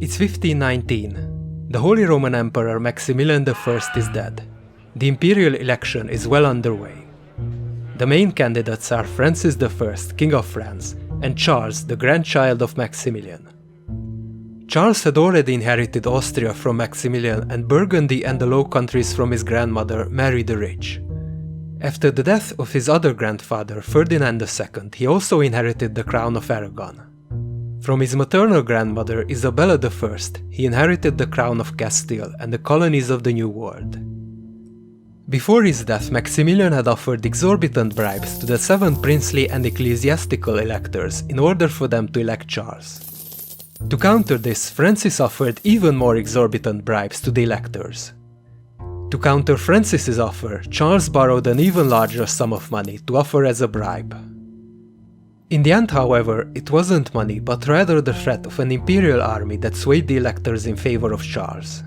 It's 1519. The Holy Roman Emperor Maximilian I is dead. The imperial election is well underway. The main candidates are Francis I, King of France, and Charles, the grandchild of Maximilian. Charles had already inherited Austria from Maximilian and Burgundy and the Low Countries from his grandmother, Mary the Rich. After the death of his other grandfather, Ferdinand II, he also inherited the crown of Aragon. From his maternal grandmother, Isabella I, he inherited the crown of Castile and the colonies of the New World. Before his death, Maximilian had offered exorbitant bribes to the 7 princely and ecclesiastical electors in order for them to elect Charles. To counter this, Francis offered even more exorbitant bribes to the electors. To counter Francis's offer, Charles borrowed an even larger sum of money to offer as a bribe. In the end, however, it wasn't money, but rather the threat of an imperial army that swayed the electors in favor of Charles.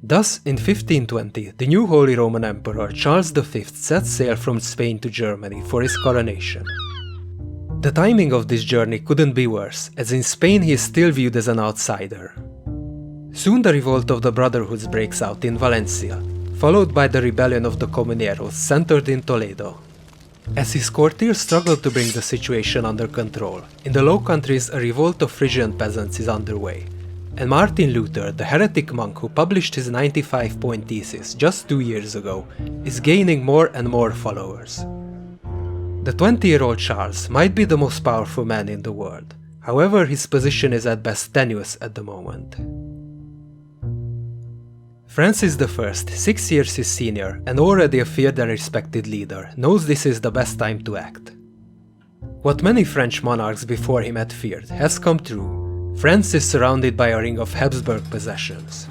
Thus, in 1520, the new Holy Roman Emperor Charles V set sail from Spain to Germany for his coronation. The timing of this journey couldn't be worse, as in Spain he is still viewed as an outsider. Soon the revolt of the Brotherhoods breaks out in Valencia, followed by the rebellion of the Comuneros centered in Toledo. As his courtiers struggle to bring the situation under control, in the Low Countries a revolt of Frisian peasants is underway, and Martin Luther, the heretic monk who published his 95-point thesis just 2 years ago, is gaining more and more followers. The 20-year-old Charles might be the most powerful man in the world, however his position is at best tenuous at the moment. Francis I, 6 years his senior and already a feared and respected leader, knows this is the best time to act. What many French monarchs before him had feared has come true. France is surrounded by a ring of Habsburg possessions.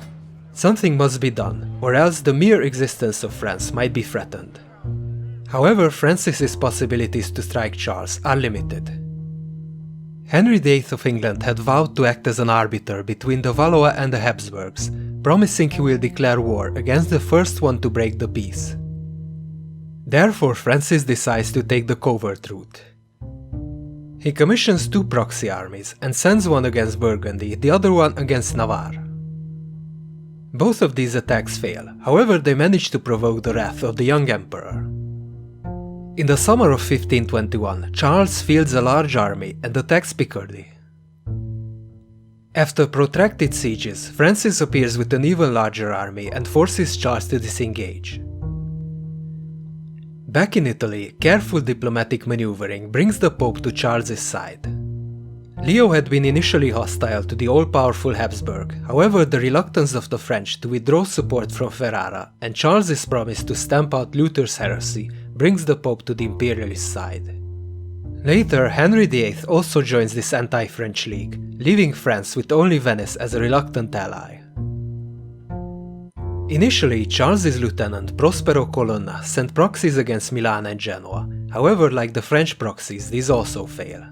Something must be done, or else the mere existence of France might be threatened. However, Francis's possibilities to strike Charles are limited. Henry VIII of England had vowed to act as an arbiter between the Valois and the Habsburgs, promising he will declare war against the first one to break the peace. Therefore, Francis decides to take the covert route. He commissions 2 proxy armies and sends one against Burgundy, the other one against Navarre. Both of these attacks fail, however they manage to provoke the wrath of the young emperor. In the summer of 1521, Charles fields a large army and attacks Picardy. After protracted sieges, Francis appears with an even larger army and forces Charles to disengage. Back in Italy, careful diplomatic maneuvering brings the Pope to Charles's side. Leo had been initially hostile to the all-powerful Habsburg, however the reluctance of the French to withdraw support from Ferrara and Charles's promise to stamp out Luther's heresy brings the Pope to the imperialist side. Later, Henry VIII also joins this anti-French league, leaving France with only Venice as a reluctant ally. Initially, Charles's lieutenant Prospero Colonna sent proxies against Milan and Genoa, however, like the French proxies, these also fail.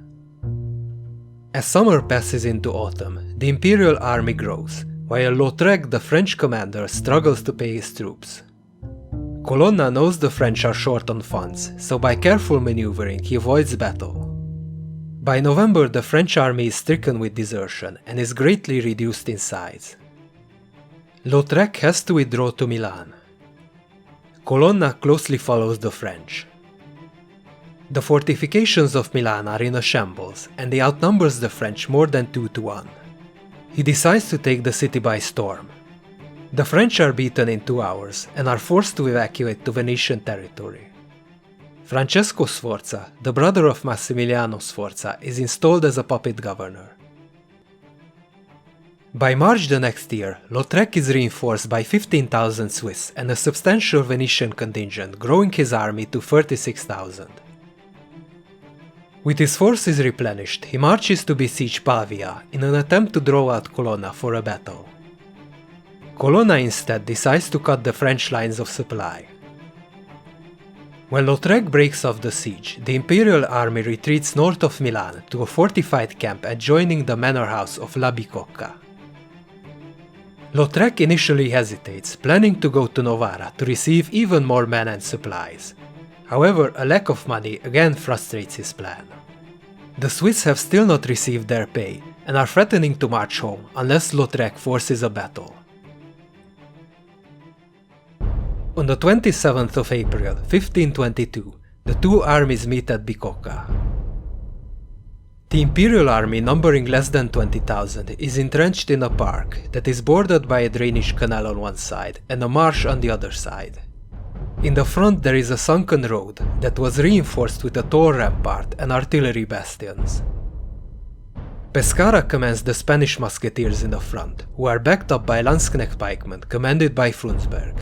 As summer passes into autumn, the imperial army grows, while Lautrec, the French commander, struggles to pay his troops. Colonna knows the French are short on funds, so by careful maneuvering he avoids battle. By November the French army is stricken with desertion and is greatly reduced in size. Lautrec has to withdraw to Milan. Colonna closely follows the French. The fortifications of Milan are in a shambles, and he outnumbers the French more than 2 to 1. He decides to take the city by storm. The French are beaten in 2 hours and are forced to evacuate to Venetian territory. Francesco Sforza, the brother of Massimiliano Sforza, is installed as a puppet governor. By March the next year, Lautrec is reinforced by 15,000 Swiss and a substantial Venetian contingent, growing his army to 36,000. With his forces replenished, he marches to besiege Pavia in an attempt to draw out Colonna for a battle. Colonna instead decides to cut the French lines of supply. When Lautrec breaks off the siege, the imperial army retreats north of Milan to a fortified camp adjoining the manor house of La Bicocca. Lautrec initially hesitates, planning to go to Novara to receive even more men and supplies. However, a lack of money again frustrates his plan. The Swiss have still not received their pay, and are threatening to march home unless Lautrec forces a battle. On the 27th of April, 1522, the two armies meet at Bicocca. The Imperial army, numbering less than 20,000, is entrenched in a park that is bordered by a drainage canal on one side and a marsh on the other side. In the front there is a sunken road that was reinforced with a tall rampart and artillery bastions. Pescara commands the Spanish musketeers in the front, who are backed up by Landsknecht pikemen commanded by Frundsberg.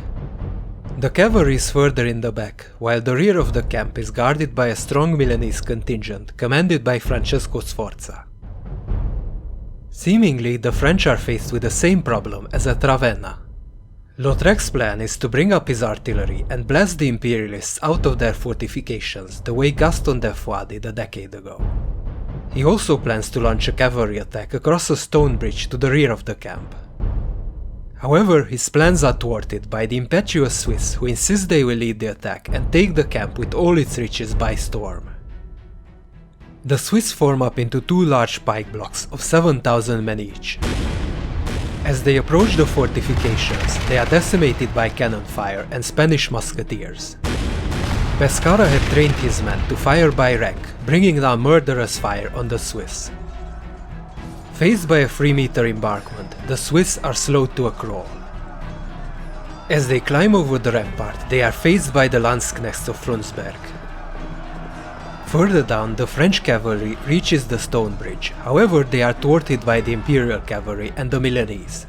The cavalry is further in the back, while the rear of the camp is guarded by a strong Milanese contingent commanded by Francesco Sforza. Seemingly, the French are faced with the same problem as at Ravenna. Lautrec's plan is to bring up his artillery and blast the Imperialists out of their fortifications the way Gaston de Foix did a decade ago. He also plans to launch a cavalry attack across a stone bridge to the rear of the camp. However, his plans are thwarted by the impetuous Swiss, who insist they will lead the attack and take the camp with all its riches by storm. The Swiss form up into two large pike blocks of 7,000 men each. As they approach the fortifications, they are decimated by cannon fire and Spanish musketeers. Pescara had trained his men to fire by rank, bringing down murderous fire on the Swiss. Faced by a 3-meter embankment, the Swiss are slowed to a crawl. As they climb over the rampart, they are faced by the Landsknechts of Frundsberg. Further down, the French cavalry reaches the stone bridge, however they are thwarted by the Imperial cavalry and the Milanese.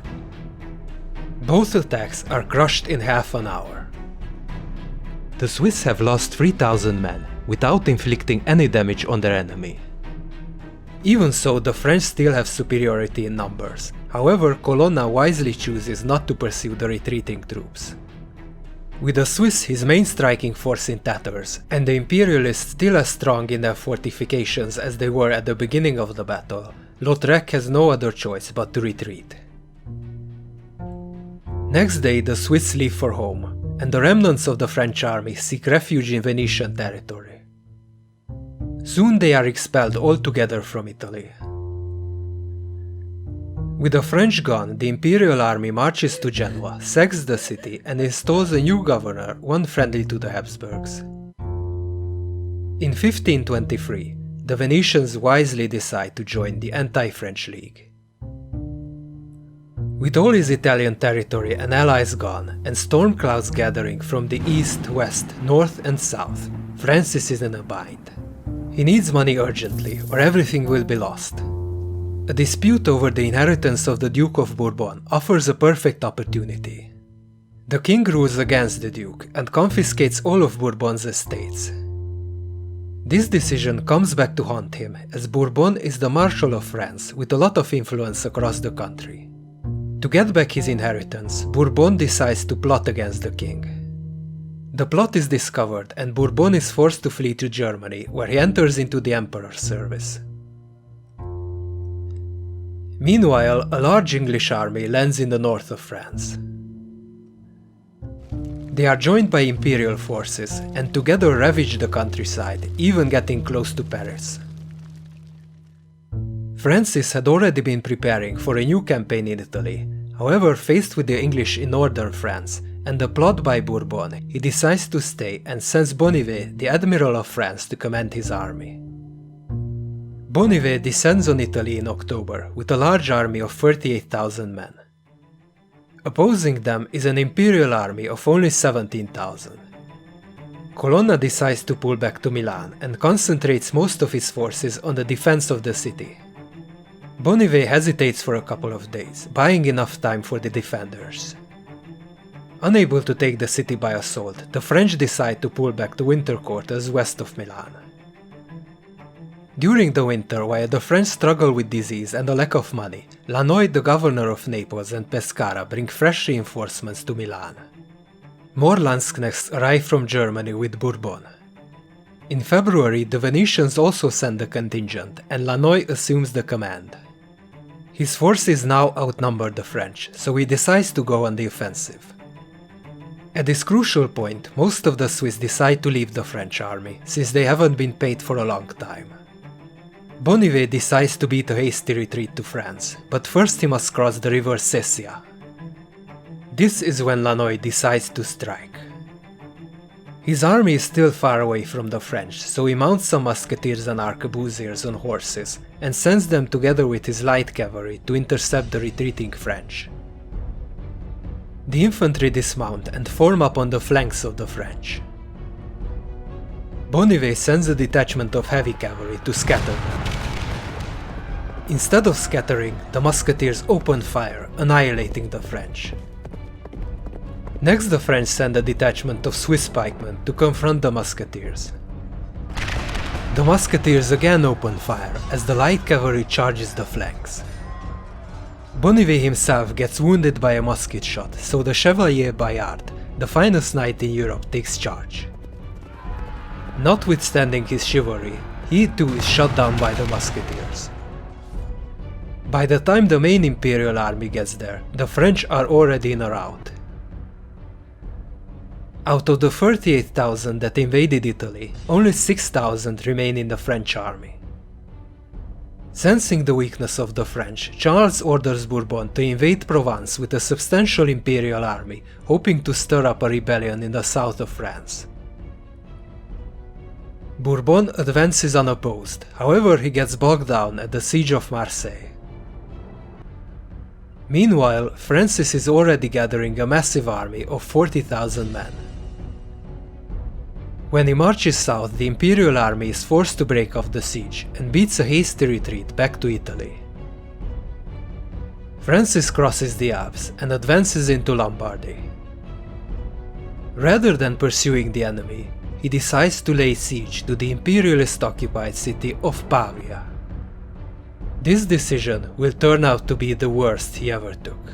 Both attacks are crushed in half an hour. The Swiss have lost 3,000 men, without inflicting any damage on their enemy. Even so, the French still have superiority in numbers. However, Colonna wisely chooses not to pursue the retreating troops. With the Swiss his main striking force in tatters, and the Imperialists still as strong in their fortifications as they were at the beginning of the battle, Lautrec has no other choice but to retreat. Next day the Swiss leave for home, and the remnants of the French army seek refuge in Venetian territory. Soon they are expelled altogether from Italy. With the French gone, the Imperial army marches to Genoa, sacks the city, and installs a new governor, one friendly to the Habsburgs. In 1523, the Venetians wisely decide to join the anti-French League. With all his Italian territory and allies gone, and storm clouds gathering from the east, west, north and south, Francis is in a bind. He needs money urgently, or everything will be lost. A dispute over the inheritance of the Duke of Bourbon offers a perfect opportunity. The king rules against the duke and confiscates all of Bourbon's estates. This decision comes back to haunt him, as Bourbon is the Marshal of France with a lot of influence across the country. To get back his inheritance, Bourbon decides to plot against the king. The plot is discovered and Bourbon is forced to flee to Germany, where he enters into the emperor's service. Meanwhile, a large English army lands in the north of France. They are joined by imperial forces and together ravage the countryside, even getting close to Paris. Francis had already been preparing for a new campaign in Italy. However, faced with the English in northern France and the plot by Bourbon, he decides to stay and sends Bonnivet, the Admiral of France, to command his army. Bonnivet descends on Italy in October with a large army of 38,000 men. Opposing them is an imperial army of only 17,000. Colonna decides to pull back to Milan and concentrates most of his forces on the defense of the city. Bonnivet hesitates for a couple of days, buying enough time for the defenders. Unable to take the city by assault, the French decide to pull back to winter quarters west of Milan. During the winter, while the French struggle with disease and a lack of money, Lannoy, the governor of Naples, and Pescara bring fresh reinforcements to Milan. More Landsknechts arrive from Germany with Bourbon. In February, the Venetians also send a contingent, and Lannoy assumes the command. His forces now outnumber the French, so he decides to go on the offensive. At this crucial point, most of the Swiss decide to leave the French army, since they haven't been paid for a long time. Bonnivet decides to beat a hasty retreat to France, but first he must cross the river Sesia. This is when Lannoy decides to strike. His army is still far away from the French, so he mounts some musketeers and arquebusiers on horses and sends them together with his light cavalry to intercept the retreating French. The infantry dismount and form up on the flanks of the French. Bonnivet sends a detachment of heavy cavalry to scatter them. Instead of scattering, the musketeers open fire, annihilating the French. Next, the French send a detachment of Swiss pikemen to confront the musketeers. The musketeers again open fire as the light cavalry charges the flanks. Bonnivet himself gets wounded by a musket shot, so the Chevalier Bayard, the finest knight in Europe, takes charge. Notwithstanding his chivalry, he too is shot down by the musketeers. By the time the main Imperial army gets there, the French are already in a rout. Out of the 38,000 that invaded Italy, only 6,000 remain in the French army. Sensing the weakness of the French, Charles orders Bourbon to invade Provence with a substantial imperial army, hoping to stir up a rebellion in the south of France. Bourbon advances unopposed, however he gets bogged down at the siege of Marseille. Meanwhile, Francis is already gathering a massive army of 40,000 men. When he marches south, the Imperial army is forced to break off the siege and beats a hasty retreat back to Italy. Francis crosses the Alps and advances into Lombardy. Rather than pursuing the enemy, he decides to lay siege to the imperialist-occupied city of Pavia. This decision will turn out to be the worst he ever took.